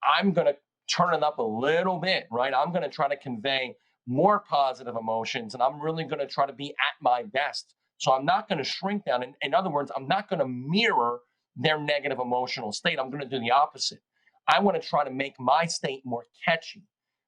I'm going to turn it up a little bit, right? I'm going to try to convey more positive emotions, and I'm really going to try to be at my best. So I'm not going to shrink down. In other words, I'm not going to mirror their negative emotional state. I'm going to do the opposite. I want to try to make my state more catchy,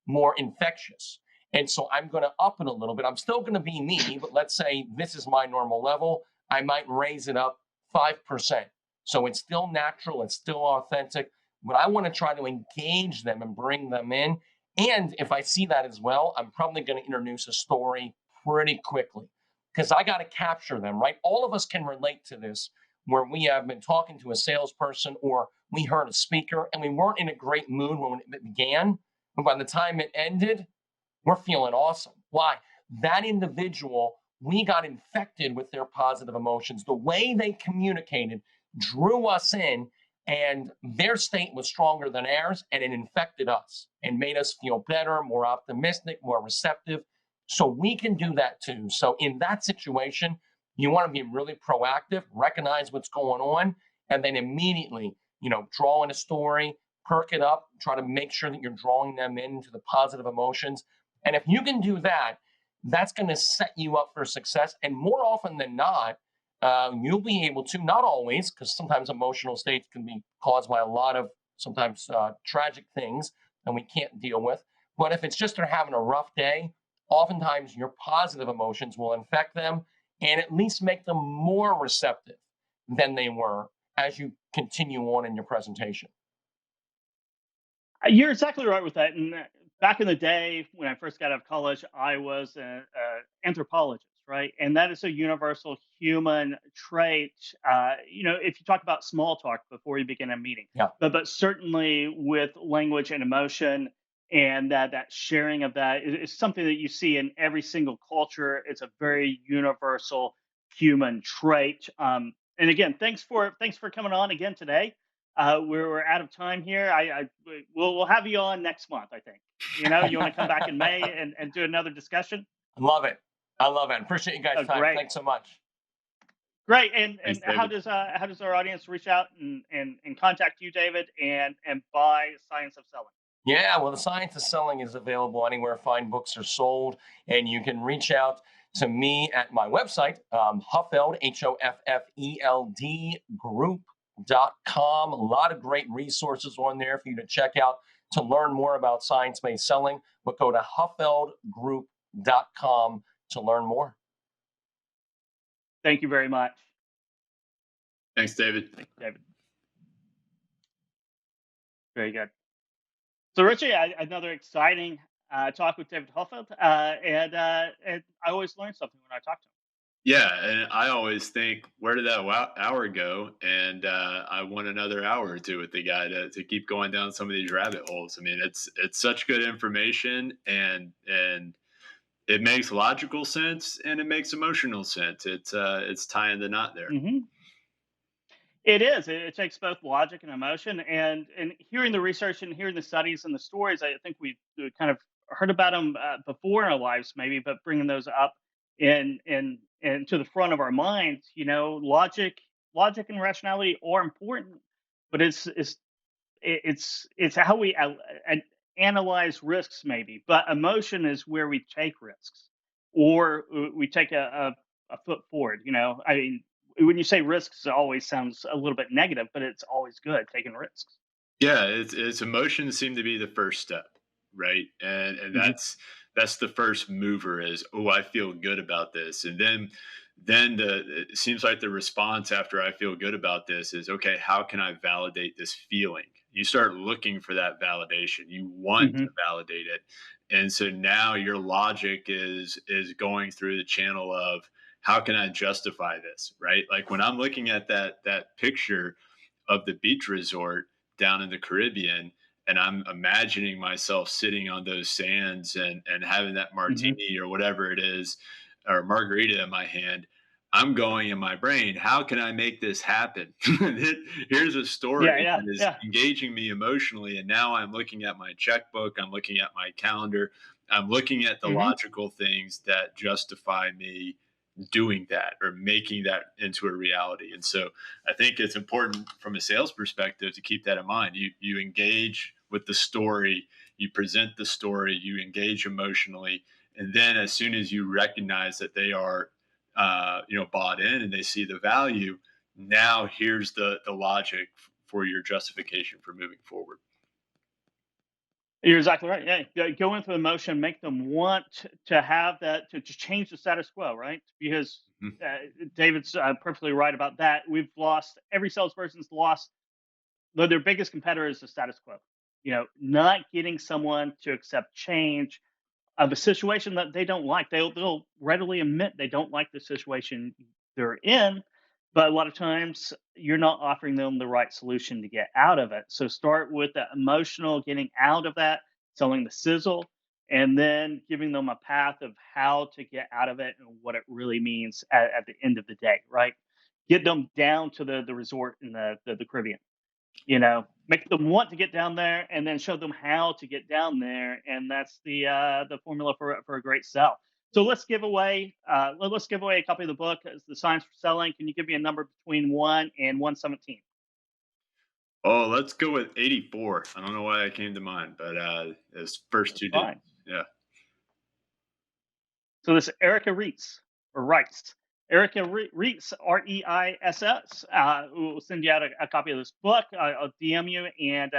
more infectious. And so I'm going to up it a little bit. I'm still going to be me, but let's say this is my normal level. I might raise it up 5%. So it's still natural, it's still authentic, but I want to try to engage them and bring them in. And if I see that as well, I'm probably going to introduce a story pretty quickly because I got to capture them, right? All of us can relate to this, where we have been talking to a salesperson or we heard a speaker and we weren't in a great mood when it began. But by the time it ended, we're feeling awesome. Why? That individual, we got infected with their positive emotions. The way they communicated drew us in, and their state was stronger than ours, and it infected us and made us feel better, more optimistic, more receptive. So we can do that too. So in that situation, you want to be really proactive, recognize what's going on, and then immediately, draw in a story, perk it up, try to make sure that you're drawing them into the positive emotions. And if you can do that, that's going to set you up for success. And more often than not, you'll be able to, not always, because sometimes emotional states can be caused by a lot of sometimes tragic things and we can't deal with. But if it's just they're having a rough day, oftentimes your positive emotions will infect them and at least make them more receptive than they were as you continue on in your presentation.
You're exactly right with that. And back in the day, when I first got out of college, I was an anthropologist, right? And that is a universal human trait. If you talk about small talk before you begin a meeting,
Yeah.
but certainly with language and emotion, and that sharing of that is something that you see in every single culture. It's a very universal human trait. And again, thanks for coming on again today. We're out of time here. We'll have you on next month, I think. You want to come back in May and do another discussion?
I love it. Appreciate you guys' time.
Great.
Thanks so much.
Great. And
Thanks,
how does our audience reach out and contact you, David, and buy Science of Selling?
Yeah, well, the Science of Selling is available anywhere fine books are sold, and you can reach out to me at my website, Hoffeld, Hoffeld group.com. A lot of great resources on there for you to check out to learn more about science-based selling, but go to hoffeldgroup.com to learn more.
Thank you very much.
Thanks, David.
Thank you, David. Very good. So, Richie, another exciting talk with David Hoffeld, and I always learn something when I talk to him.
Yeah, and I always think, where did that hour go? And I want another hour or two with the guy to keep going down some of these rabbit holes. I mean, it's such good information, and it makes logical sense and it makes emotional sense. It's tying the knot there.
Mm-hmm. It is. It takes both logic and emotion, and hearing the research and hearing the studies and the stories. I think we've kind of heard about them before in our lives, maybe, but bringing those up in to the front of our minds. Logic and rationality are important, but it's how we analyze risks, maybe. But emotion is where we take risks, or we take a foot forward. I mean, when you say risks, it always sounds a little bit negative, but it's always good taking risks.
Yeah, it's emotions seem to be the first step, right? And
Mhm.
that's the first mover is, oh, I feel good about this. And then then it seems like the response after I feel good about this is, okay, how can I validate this feeling? You start looking for that validation. You want to
Hmm.
validate it. And so now your logic is going through the channel of, how can I justify this? Right? Like when I'm looking at that picture of the beach resort down in the Caribbean, and I'm imagining myself sitting on those sands and having that
Hmm.
martini or whatever it is, or margarita in my hand, I'm going in my brain, how can I make this happen? Here's a
Yeah,
story
yeah,
that is
yeah.
engaging me emotionally. And now I'm looking at my checkbook, I'm looking at my calendar, I'm looking at the
Hmm.
logical things that justify me doing that or making that into a reality. And so I think it's important from a sales perspective to keep that in mind. You engage with the story, you present the story, you engage emotionally, and then as soon as you recognize that they are bought in and they see the value, now here's the logic for your justification for moving forward.
You're exactly right. Yeah, go into emotion, make them want to have that to change the status quo, right? Because
Mhm.
uh, David's perfectly right about that. We've lost every salesperson's lost. Though their biggest competitor is the status quo. Not getting someone to accept change of a situation that they don't like. They'll readily admit they don't like the situation they're in, but a lot of times you're not offering them the right solution to get out of it. So start with the emotional getting out of that, selling the sizzle, and then giving them a path of how to get out of it and what it really means at the end of the day, right? Get them down to the resort in the Caribbean, make them want to get down there and then show them how to get down there. And that's the formula for a great sell. So let's give away a copy of the book. It's The Science for Selling. Can you give me a number between 1 and 117?
Oh, let's go with 84. I don't know why that came to mind, but it's first
That's
two digits.
fine.
Yeah.
So this Erica Reitz or Reitz. Erica Reitz, Reiss, will send you out a copy of this book. I'll DM you and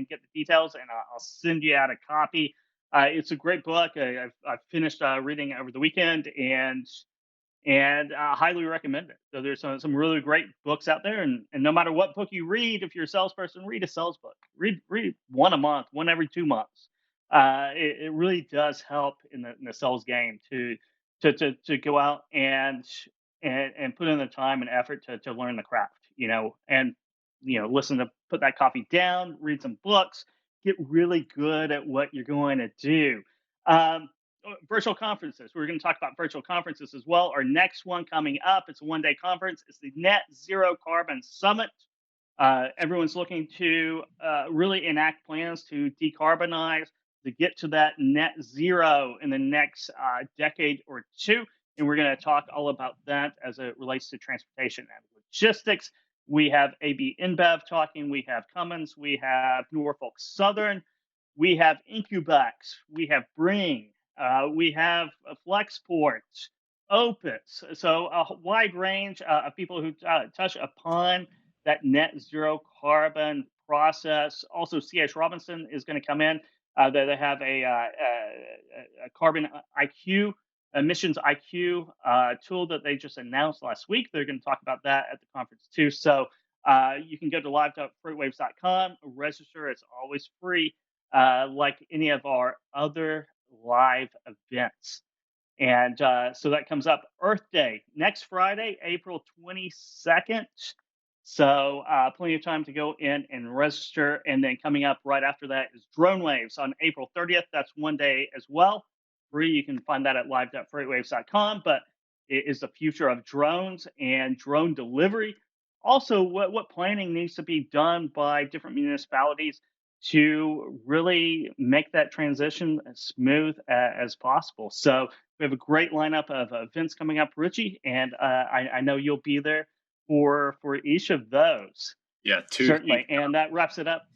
get the details, and I'll send you out a copy. It's a great book. I've finished reading it over the weekend, and highly recommend it. So there's some really great books out there, and no matter what book you read, if you're a salesperson, read a sales book. Read one a month, one every 2 months. It really does help in the sales game to go out and put in the time and effort to learn the craft. And listen to put that coffee down, read some books, get really good at what you're going to do. Um, Virtual conferences. We're going to talk about virtual conferences as well. Our next one coming up, it's a one-day conference. It's the Net Zero Carbon Summit. Everyone's looking to really enact plans to decarbonize, to get to that net zero in the next decade or two. And we're going to talk all about that as it relates to transportation and logistics. We have AB InBev talking. We have Cummins. We have Norfolk Southern. We have Incubex. We have Bring. We have Flexport, Opus. So a wide range of people who touch upon that net zero carbon process. Also, C.H. Robinson is going to come in. They have a carbon IQ, emissions IQ tool that they just announced last week. They're going to talk about that at the conference too. So you can go to live.freightwaves.com, register. It's always free, like any of our other live events. And so that comes up Earth Day next Friday, April 22nd. So plenty of time to go in and register. And then coming up right after that is Drone Waves on April 30th. That's one day as well. Free. You can find that at live.freightwaves.com. But it is the future of drones and drone delivery. Also, what planning needs to be done by different municipalities to really make that transition as smooth as possible. So we have a great lineup of events coming up, Richie, and I know you'll be there for each of those.
Yeah.
Certainly. And that wraps it up.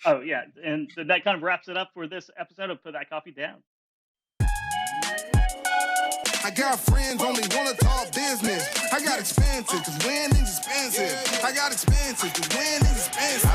Oh, yeah. And that kind of wraps it up for this episode of Put That Coffee Down.
I got friends only wanna talk business. I got expensive, cause winning's expensive. I got expensive, cause winning's expensive.